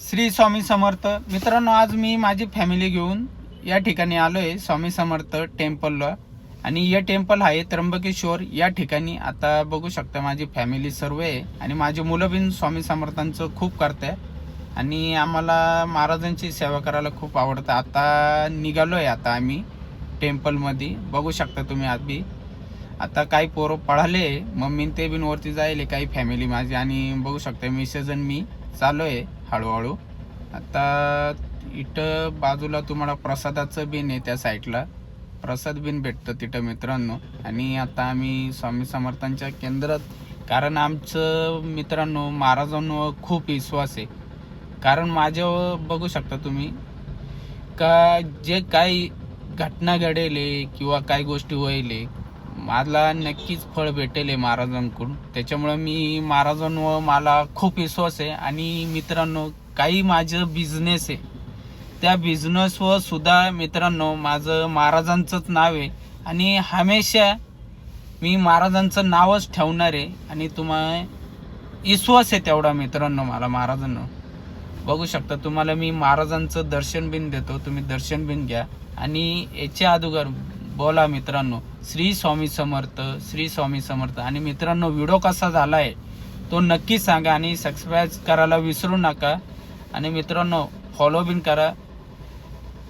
श्री स्वामी समर्थ. मित्रांनो, आज मी माझी फॅमिली घेऊन या ठिकाणी आलो आहे स्वामी समर्थ टेम्पलला. आणि हे टेम्पल आहे त्र्यंबकेश्वर या ठिकाणी. आता बघू शकता माझी फॅमिली सर्व आहे आणि माझी मुलं बिन स्वामी समर्थांचं खूप करते आणि आम्हाला महाराजांची सेवा करायला खूप आवडतं. आता निघालो आहे आता आम्ही टेम्पलमध्ये. बघू शकता तुम्ही आधी. आता काही पोरं पळाले, मम्मी ते बिन वरती जायले काही फॅमिली माझी. आणि बघू शकता मिसेस आणि मी चालू आहे हळूहळू. आता इथं बाजूला तुम्हाला प्रसादाचं बिन आहे, त्या साईडला प्रसाद बिन भेटतं तिथं मित्रांनो. आणि आता आम्ही स्वामी समर्थांच्या केंद्रात, कारण आमचं मित्रांनो महाराजांवर खूप विश्वास आहे. कारण माझ्यावर बघू शकता तुम्ही का जे काही घटना घडेले किंवा काही गोष्टी व्हायले, मला नक्कीच फळ भेटेल महाराजांकडून. त्याच्यामुळे मी महाराजांवर मला खूप विश्वास आहे. आणि मित्रांनो, काही माझं बिझनेस आहे, त्या बिझनेसवर सुद्धा मित्रांनो माझं महाराजांचंच नाव आहे आणि हमेशा मी महाराजांचं नावच ठेवणार आहे. आणि तुम्हाला विश्वास आहे तेवढा मित्रांनो मला महाराजांना. बघू शकता तुम्हाला मी महाराजांचं दर्शन बिन देतो, तुम्ही दर्शन बिन घ्या. आणि याच्या अगोदर बोला मित्रांनो, श्री स्वामी समर्थ, श्री स्वामी समर्थ. आणि मित्रांनो, व्हिडिओ कसा झाला आहे तो नक्की सांगा आणि सबस्क्राईब करायला विसरू नका. आणि मित्रांनो फॉलो बिन करा.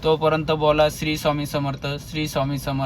तोपर्यंत बोला श्री स्वामी समर्थ, श्री स्वामी समर्थ.